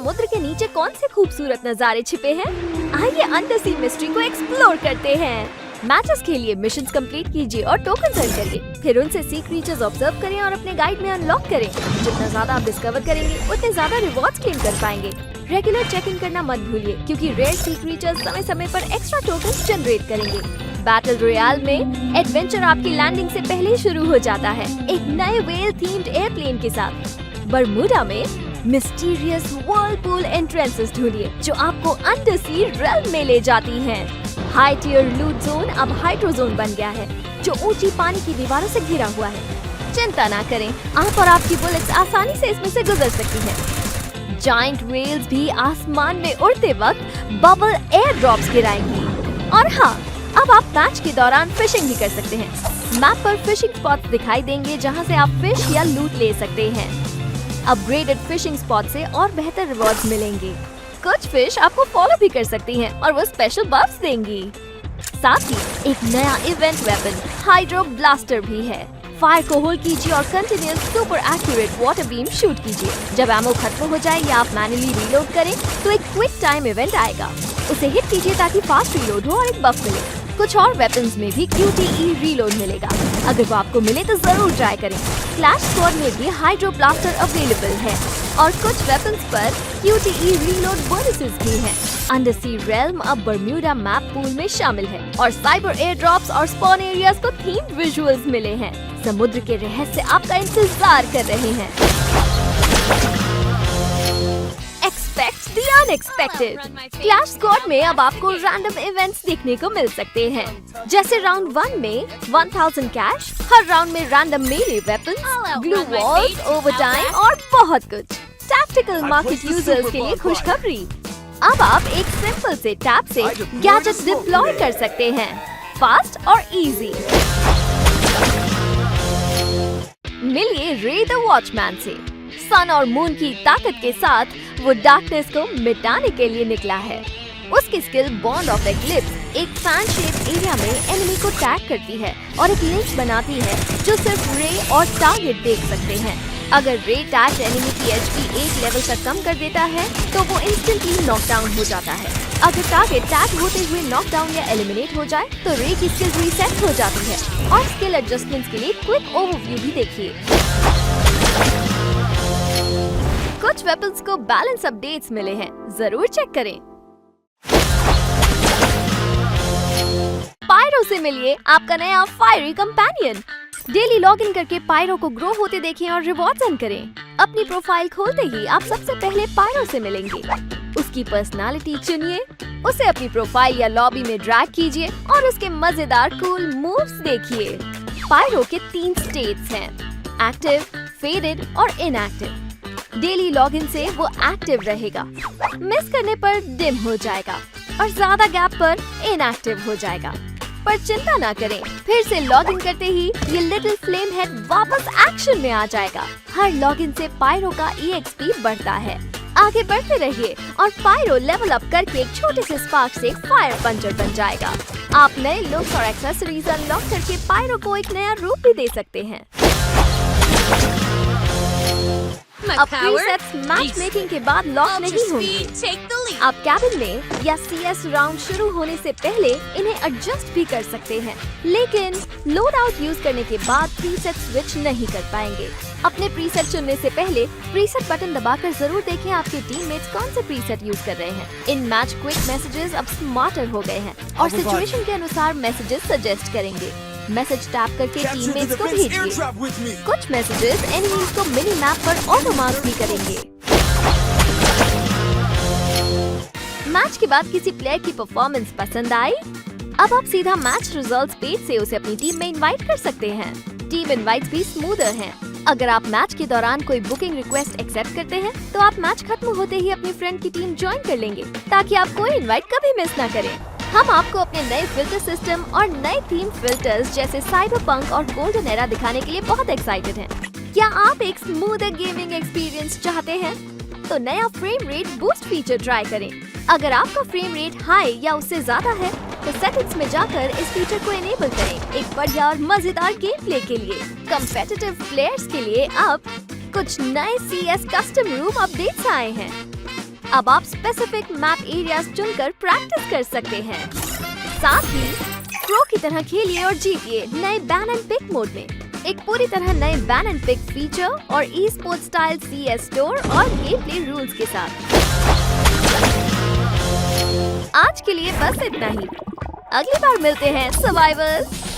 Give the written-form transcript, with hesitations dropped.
समुद्र के नीचे कौन से खूबसूरत नजारे छिपे हैं? आइए अंडर सी मिस्ट्री को एक्सप्लोर करते हैं। मैचेस के लिए मिशंस कंप्लीट कीजिए और टोकन अर्न करिए। फिर उनसे सी क्रीचर्स ऑब्जर्व करें और अपने गाइड में अनलॉक करें। जितना ज्यादा आप डिस्कवर करेंगे उतने ज्यादा रिवॉर्ड्स क्लेम कर पाएंगे। रेगुलर चेकिंग करना मत भूलिए क्योंकि रेयर सी क्रीचर्स समय समय पर एक्स्ट्रा टोकन जनरेट करेंगे। बैटल रॉयल में एडवेंचर आपकी लैंडिंग से पहले ही शुरू हो जाता है, एक नए वेल थीम्ड एयरप्लेन के साथ। बरमूडा में मिस्टीरियस व्हर्लपूल एंट्रेंसेस ढूंढिए जो आपको अंडर सी रेल्म में ले जाती हैं। हाई टियर लूट जोन अब हाइड्रो जोन बन गया है जो ऊंची पानी की दीवारों से घिरा हुआ है। चिंता ना करें, आप और आपकी बुलेट्स आसानी से इसमें से गुजर सकती हैं। जायंट व्हेल्स भी आसमान में उड़ते वक्त बबल एयर ड्रॉप्स गिराएंगी। और हाँ, अब आप मैच के दौरान फिशिंग भी कर सकते हैं। मैप पर फिशिंग स्पॉट्स दिखाई देंगे जहां से आप फिश या लूट ले सकते हैं। अपग्रेडेड फिशिंग स्पॉट से और बेहतर रिवॉर्ड्स मिलेंगे। कुछ फिश आपको फॉलो भी कर सकती हैं और वो स्पेशल बफ्स देंगी। साथ ही एक नया इवेंट वेपन हाइड्रो ब्लास्टर भी है। फायर को होल्ड कीजिए और continuous super accurate water beam shoot कीजिए। जब एमो खत्म हो जाए या आप मैन्युअली रीलोड करें तो एक क्विक टाइम इवेंट आएगा। उसे हिट कीजिए ताकि फास्ट रीलोड हो और एक बफ मिले। कुछ और वेपन्स में भी QTE रीलोड मिलेगा। अगर वो आपको मिले तो जरूर ट्राई करें। क्लैश स्क्वाड में भी हाइड्रो ब्लास्टर अवेलेबल है और कुछ वेपन्स पर QTE रीलोड बोनसेस भी हैं। अंडर सी रेल्म अब बरम्यूडा मैप पूल में शामिल है और साइबर एयर ड्रॉप्स और स्पॉन एरियाज को थीम्ड विजुअल्स मिले हैं। समुद्र के रहस्य आपका इंतजार कर रहे हैं। Expect the unexpected. Clash squad में अब आपको रैंडम इवेंट्स देखने को मिल सकते हैं, जैसे राउंड 1 में 1000 कैश, हर राउंड में रैंडम मेले वेपन्स, ग्लू वॉल्स, ओवरटाइम और बहुत कुछ। टैक्टिकल मार्केट यूजर्स के लिए खुशखबरी, अब आप एक सिंपल से टैप से गैजेट डिप्लॉय कर सकते हैं, फास्ट और इजी। मिलिए रे द वॉचमैन से। सन और मून की ताकत के साथ वो डार्कनेस को मिटाने के लिए निकला है। उसकी स्किल बॉन्ड ऑफ एक्लिप्स एक फैन शेप एरिया में एनिमी को टैग करती है और एक लिंक बनाती है जो सिर्फ रे और टारगेट देख सकते हैं। अगर रे टैग एनिमी की HP 1 लेवल तक कम कर देता है तो वो इंस्टेंटली नॉकडाउन हो जाता है। अगर टारगेट टैग होते हुए नॉकडाउन या एलिमिनेट हो जाए तो रे की स्किल रीसेट हो जाती है। और स्किल एडजस्टमेंट्स के लिए क्विक ओवरव्यू भी देखिए। कुछ वेपन्स को बैलेंस अपडेट्स मिले हैं, जरूर चेक करें। पायरो से मिलिए आपका नया फायरी कंपेनियन। डेली लॉगिन करके पायरो को ग्रो होते देखें और रिवॉर्ड्स अर्न करें। अपनी प्रोफाइल खोलते ही आप सबसे पहले पायरो से मिलेंगे। उसकी पर्सनालिटी चुनिए, उसे अपनी प्रोफाइल या लॉबी में ड्रैग कीजिए और उसके मजेदार कूल मूव्स देखिए। पायरो के 3 स्टेट्स हैं, एक्टिव, फेडेड और इनएक्टिव। डेली लॉगिन से वो एक्टिव रहेगा, मिस करने पर डिम हो जाएगा और ज्यादा गैप पर इनएक्टिव हो जाएगा। पर चिंता ना करें, फिर से लॉगिन करते ही ये लिटिल फ्लेम हेड वापस एक्शन में आ जाएगा। हर लॉगिन से पायरो का EXP बढ़ता है। आगे बढ़ते रहिए और पायरो लेवल अप करके एक छोटे से स्पार्क से फायर पंचर बन जाएगा। आप नए लुक्स और एक्सेसरीज अनलॉक करके पायरो को एक नया रूप भी दे सकते हैं। अब प्रीसेट्स मैच मेकिंग के बाद लॉक नहीं होंगे। आप कैबिन में या CS राउंड शुरू होने से पहले इन्हें एडजस्ट भी कर सकते हैं, लेकिन लोड आउट यूज करने के बाद प्रीसेट स्विच नहीं कर पाएंगे। अपने प्रीसेट चुनने से पहले प्रीसेट बटन दबाकर जरूर देखें आपके टीममेट्स कौन से प्रीसेट यूज कर रहे हैं। इन मैच क्विक मैसेजेस अब स्मार्टर हो गए हैं और सिचुएशन के अनुसार मैसेजेस सजेस्ट करेंगे। मैसेज टैप करके टीममेट्स को भेजिए। कुछ मैसेजेस एनिमीज को मिनी मैप पर ऑटो मार्क भी करेंगे। मैच के बाद किसी प्लेयर की परफॉर्मेंस पसंद आई? अब आप सीधा मैच रिजल्ट्स पेज से उसे अपनी टीम में इनवाइट कर सकते हैं। टीम इनवाइट्स भी स्मूदर हैं। अगर आप मैच के दौरान कोई बुकिंग रिक्वेस्ट एक्सेप्ट करते हैं तो आप मैच खत्म होते ही अपनी फ्रेंड की टीम ज्वाइन कर लेंगे ताकि आप कोई इनवाइट कभी मिस ना करें। हम आपको अपने नए फिल्टर सिस्टम और नए थीम फिल्टर्स जैसे साइबरपंक और गोल्डन एरा दिखाने के लिए बहुत एक्साइटेड हैं। क्या आप एक स्मूदर गेमिंग एक्सपीरियंस चाहते हैं? तो नया frame rate boost feature try करें। अगर आपका फ्रेम रेट हाई या उससे ज्यादा है तो सेटिंग्स में जाकर इस फीचर को इनेबल करें। एक बढ़िया और मजेदार गेम प्ले के लिए कम्पेटिटिव प्लेयर्स के लिए अब कुछ नए CS कस्टम रूम अपडेट्स आए हैं। अब आप स्पेसिफिक मैप एरियाज चुनकर प्रैक्टिस कर सकते हैं। साथ ही प्रो की तरह खेलिए और जीतिए नए बैन एंड पिक मोड में, एक पूरी तरह नए बैन एंड पिक फीचर और e sports style CS store और गेम प्ले रूल्स के साथ। आज के लिए बस इतना ही, अगली बार मिलते हैं सर्वाइवर्स।